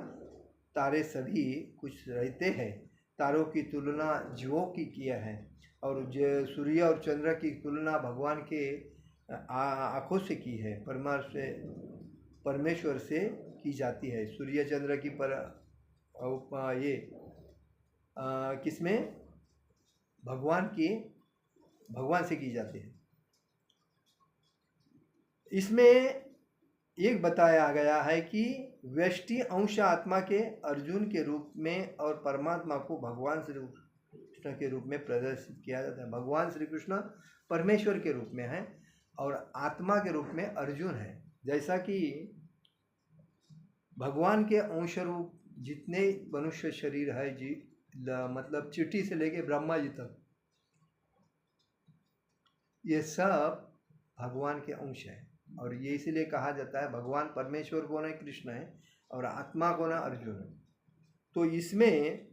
Speaker 1: तारे सभी कुछ रहते हैं। तारों की तुलना जीवों की किया है, और जो सूर्य और चंद्र की तुलना भगवान के आँखों से की है, परमेश्वर से की जाती है। सूर्य चंद्र की ये किसमें भगवान से की जाती है। इसमें एक बताया गया है कि व्यष्टि अंश आत्मा के अर्जुन के रूप में और परमात्मा को भगवान श्री कृष्ण के रूप में प्रदर्शित किया जाता है। भगवान श्री कृष्ण परमेश्वर के रूप में है और आत्मा के रूप में अर्जुन है। जैसा कि भगवान के अंश रूप जितने मनुष्य शरीर है मतलब चींटी से लेके ब्रह्मा जी तक, ये सब भगवान के अंश है। और ये इसीलिए कहा जाता है भगवान परमेश्वर कौन है, कृष्ण है, और आत्मा कौन है, अर्जुन है। तो इसमें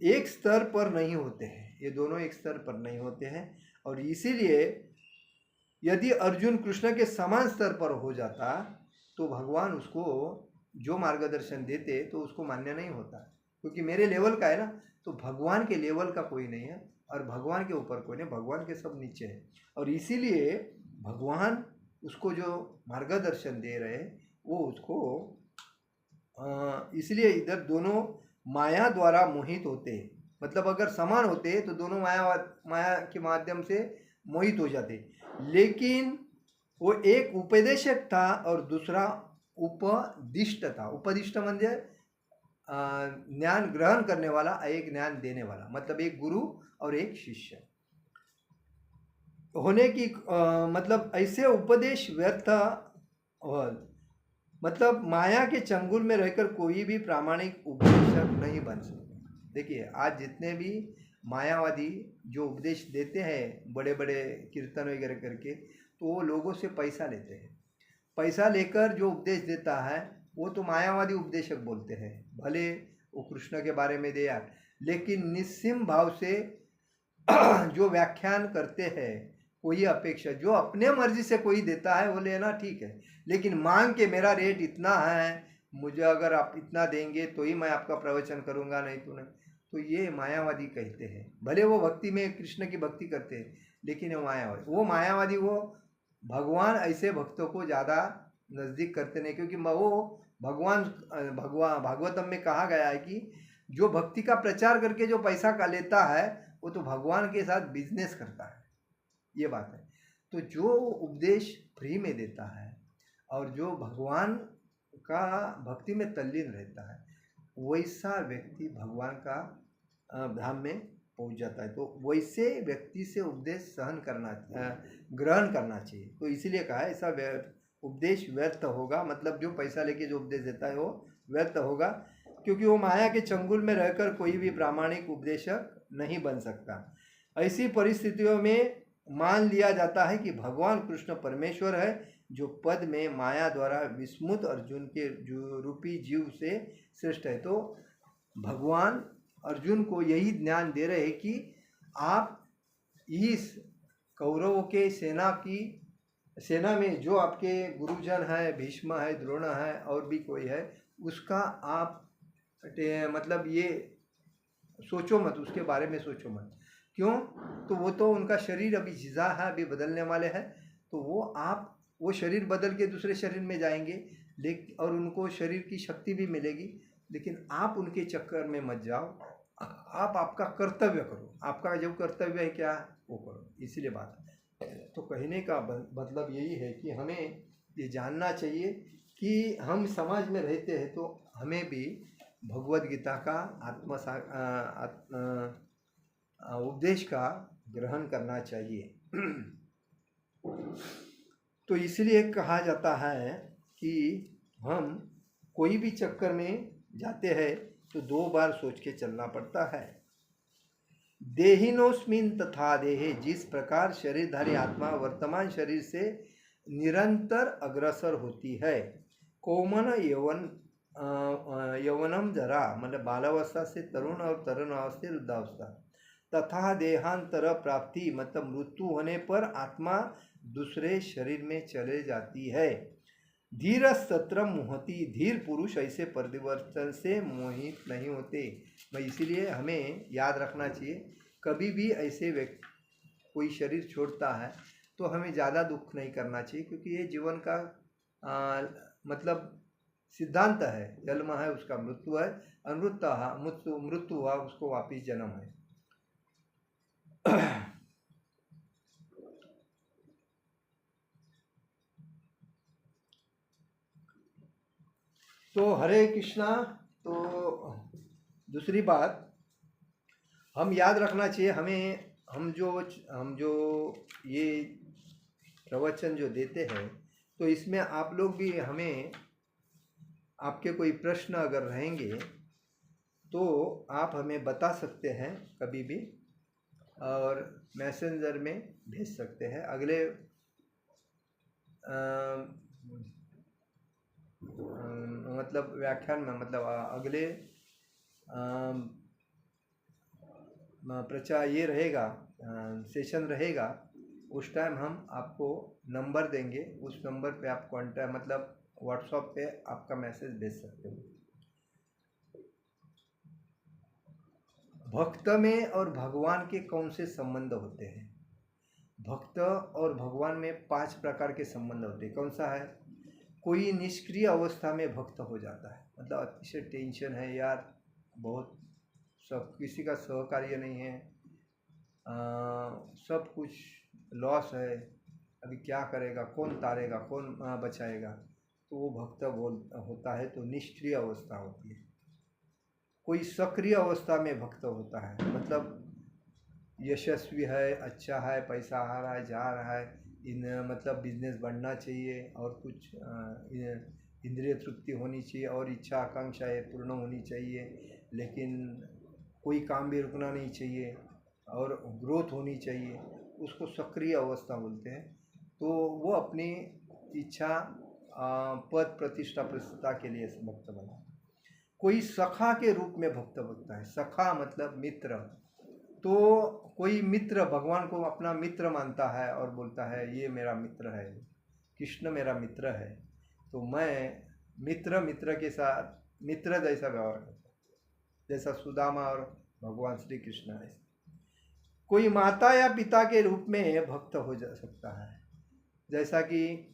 Speaker 1: एक स्तर पर नहीं होते हैं, ये दोनों एक स्तर पर नहीं होते हैं। और इसीलिए यदि अर्जुन कृष्ण के समान स्तर पर हो जाता तो भगवान उसको जो मार्गदर्शन देते तो उसको मान्य नहीं होता, क्योंकि मेरे लेवल का है ना, तो भगवान के लेवल का कोई नहीं है और भगवान के ऊपर कोई नहीं, भगवान के सब नीचे है। और इसीलिए भगवान उसको जो मार्गदर्शन दे रहे वो उसको इसलिए इधर दोनों माया द्वारा मोहित होते हैं, मतलब अगर समान होते तो दोनों माया के माध्यम से मोहित हो जाते, लेकिन वो एक उपदेशक था और दूसरा उपदिष्ट था। उपदिष्ट म्हणजे ज्ञान ग्रहण करने वाला, एक ज्ञान देने वाला, मतलब एक गुरु और एक शिष्य होने की मतलब ऐसे उपदेश व्यर्थ मतलब माया के चंगुल में रहकर कोई भी प्रामाणिक उपदेशक नहीं बन सकता। देखिए आज जितने भी मायावादी जो उपदेश देते हैं बड़े बड़े कीर्तन वगैरह करके, तो वो लोगों से पैसा लेते हैं। पैसा लेकर जो उपदेश देता है वो तो मायावादी उपदेशक बोलते हैं, भले वो कृष्ण के बारे में दे यार, लेकिन निस्सीम भाव से जो व्याख्यान करते हैं, कोई अपेक्षा जो अपने मर्जी से कोई देता है वो लेना ठीक है, लेकिन मांग के मेरा रेट इतना है, मुझे अगर आप इतना देंगे तो ही मैं आपका प्रवचन करूंगा, नहीं तो नहीं, तो ये मायावादी कहते हैं। भले वो भक्ति में कृष्ण की भक्ति करते हैं, लेकिन वो मायावादी वो भगवान ऐसे भक्तों को ज़्यादा नज़दीक करते नहीं, क्योंकि वो भगवान भागवतम में कहा गया है कि जो भक्ति का प्रचार करके जो पैसा का लेता है वो तो भगवान के साथ बिजनेस करता है, ये बात है। तो जो उपदेश फ्री में देता है और जो भगवान का भक्ति में तल्लीन रहता है, वैसा व्यक्ति भगवान का धाम में पहुंच जाता है। तो वैसे व्यक्ति से उपदेश ग्रहण करना चाहिए। तो इसीलिए कहा है ऐसा उपदेश व्यर्थ होगा, मतलब जो पैसा लेके जो उपदेश देता है वो व्यर्थ होगा, क्योंकि वो माया के चंगुल में रहकर कोई भी प्रामाणिक उपदेशक नहीं बन सकता। ऐसी परिस्थितियों में मान लिया जाता है कि भगवान कृष्ण परमेश्वर है, जो पद में माया द्वारा विस्मृत अर्जुन के जो रूपी जीव से श्रेष्ठ है। तो भगवान अर्जुन को यही ज्ञान दे रहे हैं कि आप इस कौरवों के सेना में जो आपके गुरुजन है, भीष्म है, द्रोण है और भी कोई है, उसका आप मतलब ये सोचो मत, उसके बारे में सोचो मत। क्यों? तो वो तो उनका शरीर अभी जिज़ा है, अभी बदलने वाले हैं, तो वो शरीर बदल के दूसरे शरीर में जाएंगे, लेकिन और उनको शरीर की शक्ति भी मिलेगी, लेकिन आप उनके चक्कर में मत जाओ। आप आपका कर्तव्य करो, आपका जो कर्तव्य है क्या वो करो, इसीलिए बात है। तो कहने का मतलब यही है कि हमें ये जानना चाहिए कि हम समाज में रहते हैं तो हमें भी भगवद गीता का उपदेश का ग्रहण करना चाहिए। तो इसलिए कहा जाता है कि हम कोई भी चक्कर में जाते हैं तो 2 बार सोच के चलना पड़ता है। देहिनोस्मिन तथा देहे, जिस प्रकार शरीरधारी आत्मा वर्तमान शरीर से निरंतर अग्रसर होती है, कोमन यौवनम जरा, मतलब बालावस्था से तरुण और तरुणावस्था से वृद्धावस्था, तथा देहांतर प्राप्ति, मतलब मृत्यु होने पर आत्मा दूसरे शरीर में चले जाती है। धीर सत्र मोहती, धीर पुरुष ऐसे परिवर्तन से मोहित नहीं होते। मैं इसीलिए हमें याद रखना चाहिए, कभी भी ऐसे व्यक्ति कोई शरीर छोड़ता है तो हमें ज़्यादा दुख नहीं करना चाहिए, क्योंकि ये जीवन का मतलब सिद्धांत है, जन्म है उसका मृत्यु है, मृत्यु हुआ उसको वापिस जन्म है। तो हरे कृष्णा। तो दूसरी बात हम याद रखना चाहिए, हम जो ये प्रवचन जो देते हैं, तो इसमें आप लोग भी हमें, आपके कोई प्रश्न अगर रहेंगे तो आप हमें बता सकते हैं कभी भी, और मैसेंजर में भेज सकते हैं। अगले मतलब व्याख्यान में, मतलब अगले प्रचार ये रहेगा, सेशन रहेगा, उस टाइम हम आपको नंबर देंगे, उस नंबर पे आप कॉन्टैक्ट, मतलब व्हाट्सएप पे आपका मैसेज भेज सकते हो। भक्त में और भगवान के कौन से संबंध होते हैं? भक्त और भगवान में 5 प्रकार के संबंध होते हैं। कौन सा है? कोई निष्क्रिय अवस्था में भक्त हो जाता है, मतलब अतिशय टेंशन है यार, बहुत सब किसी का सहकार्य नहीं है, सब कुछ लॉस है, अभी क्या करेगा, कौन तारेगा, कौन बचाएगा, तो वो भक्त होता है तो निष्क्रिय अवस्था होती है। कोई सक्रिय अवस्था में भक्त होता है, मतलब यशस्वी है, अच्छा है, पैसा आ रहा है, जा रहा है, मतलब बिजनेस बढ़ना चाहिए और कुछ इंद्रिय तृप्ति होनी चाहिए और इच्छा आकांक्षाएँ पूर्ण होनी चाहिए, लेकिन कोई काम भी रुकना नहीं चाहिए और ग्रोथ होनी चाहिए, उसको सक्रिय अवस्था बोलते हैं। तो वो अपनी इच्छा पद प्रतिष्ठा प्रस्तुता के लिए भक्त बना। कोई सखा के रूप में भक्त बनता है। सखा मतलब मित्र। तो कोई मित्र भगवान को अपना मित्र मानता है और बोलता है ये मेरा मित्र है, कृष्ण मेरा मित्र है, तो मैं मित्र के साथ मित्र जैसा व्यवहार करता हूँ, जैसा सुदामा और भगवान श्री कृष्ण है। कोई माता या पिता के रूप में भक्त हो जा सकता है, जैसा कि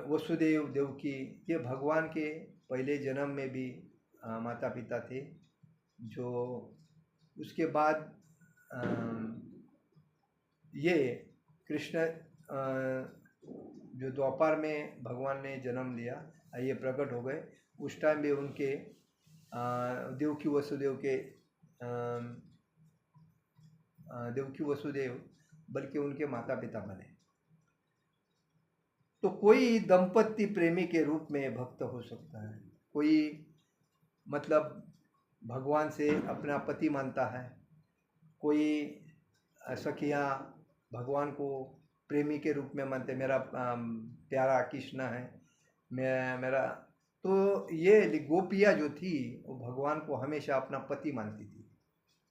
Speaker 1: वसुदेव देवकी, ये भगवान के पहले जन्म में भी माता पिता थे, जो उसके बाद ये कृष्ण जो द्वापर में भगवान ने जन्म लिया, ये प्रकट हो गए, उस टाइम भी उनके देवकी वसुदेव बल्कि उनके माता पिता बने। तो कोई दंपति प्रेमी के रूप में भक्त हो सकता है, कोई मतलब भगवान से अपना पति मानता है, कोई सखियाँ भगवान को प्रेमी के रूप में मानते, मेरा प्यारा कृष्ण है, मेरा। तो ये गोपियाँ जो थी वो भगवान को हमेशा अपना पति मानती थी।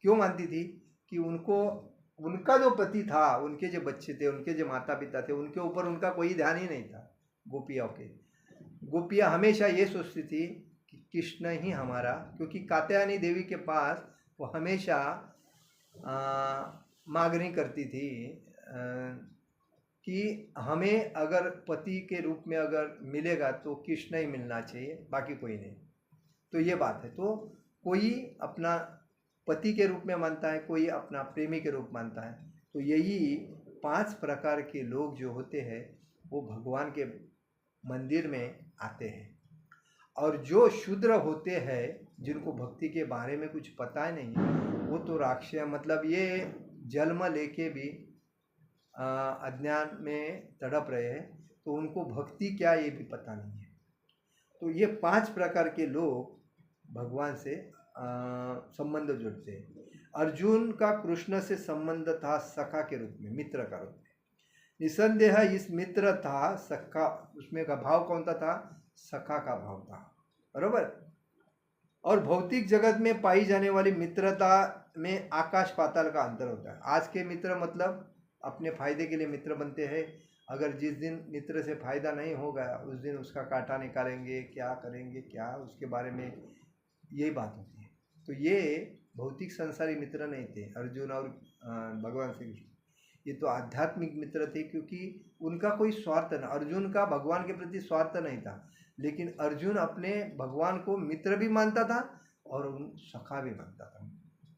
Speaker 1: क्यों मानती थी? कि उनका जो पति था, उनके जो बच्चे थे, उनके जो माता पिता थे, उनके ऊपर उनका कोई ध्यान ही नहीं था। गोपियाँ हमेशा ये सोचती थी कि कृष्ण ही हमारा, क्योंकि कात्यायनी देवी के पास वो हमेशा मांगनी करती थी कि हमें अगर पति के रूप में अगर मिलेगा तो कृष्ण ही मिलना चाहिए, बाकी कोई नहीं। तो ये बात है। तो कोई अपना पति के रूप में मानता है, कोई अपना प्रेमी के रूप मानता है। तो यही 5 प्रकार के लोग जो होते हैं वो भगवान के मंदिर में आते हैं। और जो शूद्र होते हैं, जिनको भक्ति के बारे में कुछ पता ही नहीं, वो तो राक्षस, मतलब ये जन्म लेके भी अज्ञान में तड़प रहे हैं, तो उनको भक्ति क्या ये भी पता नहीं है। तो ये 5 प्रकार के लोग भगवान से संबंध जोड़ते हैं। अर्जुन का कृष्ण से संबंध था सखा के रूप में, मित्र का रूप में। निसंदेह इस मित्र था सखा, उसमें का भाव कौन सा था? सखा का भाव था, बरोबर। और भौतिक जगत में पाई जाने वाली मित्रता में आकाश पाताल का अंतर होता है। आज के मित्र मतलब अपने फायदे के लिए मित्र बनते हैं, अगर जिस दिन मित्र से फायदा नहीं होगा उस दिन उसका कांटा निकालेंगे, क्या करेंगे, क्या उसके बारे में, यही बात होती है। तो ये भौतिक संसारी मित्र नहीं थे अर्जुन और भगवान श्री कृष्ण, ये तो आध्यात्मिक मित्र थे, क्योंकि उनका कोई स्वार्थ न, अर्जुन का भगवान के प्रति स्वार्थ नहीं था, लेकिन अर्जुन अपने भगवान को मित्र भी मानता था और सखा भी मानता था।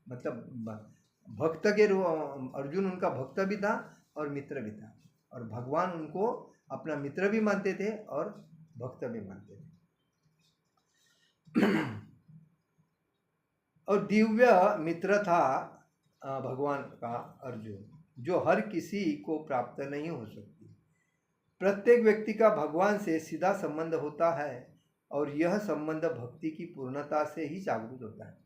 Speaker 1: मतलब भक्त के अर्जुन उनका भक्त भी था और मित्र भी था, और भगवान उनको अपना मित्र भी मानते थे और भक्त भी मानते थे। और दिव्य मित्र था भगवान का अर्जुन, जो हर किसी को प्राप्त नहीं हो सकती। प्रत्येक व्यक्ति का भगवान से सीधा संबंध होता है और यह संबंध भक्ति की पूर्णता से ही जागृत होता है।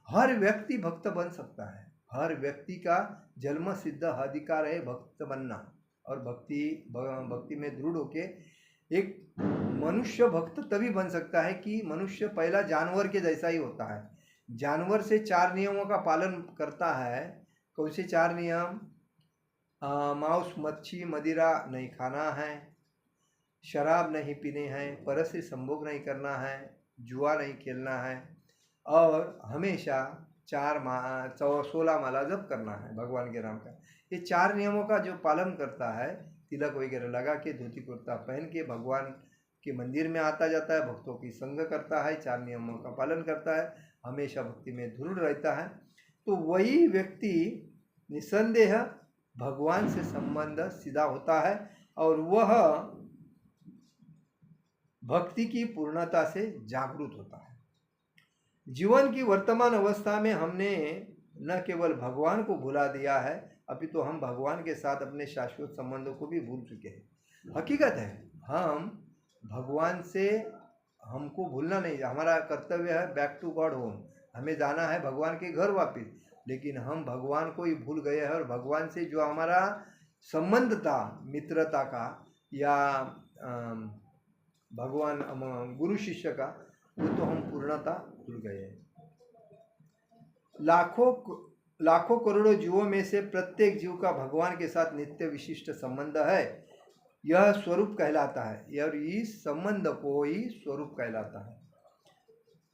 Speaker 1: हर व्यक्ति भक्त बन सकता है, हर व्यक्ति का जन्म सिद्ध अधिकार है भक्त बनना, और भक्ति में दृढ़ होके एक मनुष्य भक्त तभी बन सकता है कि मनुष्य पहला जानवर के जैसा ही होता है। जानवर से 4 नियमों का पालन करता है। कौन से 4 नियम? मांस मच्छी मदिरा नहीं खाना है, शराब नहीं पीने हैं, पर से संभोग नहीं करना है, जुआ नहीं खेलना है, और हमेशा 16 माला जप करना है भगवान के नाम का। ये 4 नियमों का जो पालन करता है, तिलक वगैरह लगा के, धोती कुर्ता पहन के, भगवान के मंदिर में आता जाता है, भक्तों की संग करता है, 4 नियमों का पालन करता है, हमेशा भक्ति में दृढ़ रहता है, तो वही व्यक्ति निसंदेह भगवान से संबंध सीधा होता है और वह भक्ति की पूर्णता से जागरूक होता है। जीवन की वर्तमान अवस्था में हमने न केवल भगवान को भुला दिया है, अपितु हम भगवान के साथ अपने शाश्वत संबंधों को भी भूल चुके हैं। हकीकत है, हम भगवान से हमको भूलना नहीं, हमारा कर्तव्य है बैक टू गॉड होम, हमें जाना है भगवान के घर वापस, लेकिन हम भगवान को ही भूल गए हैं और भगवान से जो हमारा संबंध था मित्रता का या भगवान गुरु शिष्य का, वो तो हम पूर्णता भूल गए हैं। लाखों करोड़ों जीवों में से प्रत्येक जीव का भगवान के साथ नित्य विशिष्ट संबंध है, यह स्वरूप कहलाता है और इस संबंध को ही स्वरूप कहलाता है।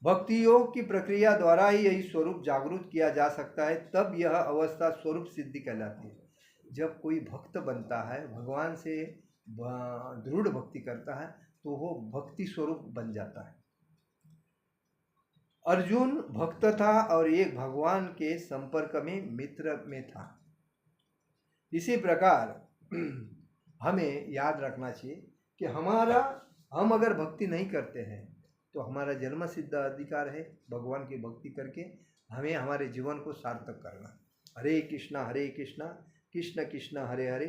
Speaker 1: भक्ति योग की प्रक्रिया द्वारा ही यही स्वरूप जागरूक किया जा सकता है, तब यह अवस्था स्वरूप सिद्धि कहलाती है। जब कोई भक्त बनता है, भगवान से दृढ़ भक्ति करता है, तो वो भक्ति स्वरूप बन जाता है। अर्जुन भक्त था और एक भगवान के संपर्क में मित्र में था। इसी प्रकार हमें याद रखना चाहिए कि हम अगर भक्ति नहीं करते हैं तो हमारा जन्म सिद्ध अधिकार है भगवान की भक्ति करके हमें हमारे जीवन को सार्थक करना। हरे कृष्णा कृष्ण कृष्ण हरे हरे,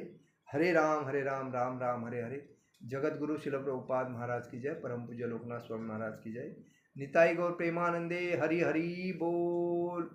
Speaker 1: हरे राम राम राम हरे हरे। जगत गुरु शिल प्रभुपाद महाराज की जय। परम पूज्य लोकनाथ स्वामी महाराज की जय। निताई गौर प्रेमानंदे। हरि हरि बोल।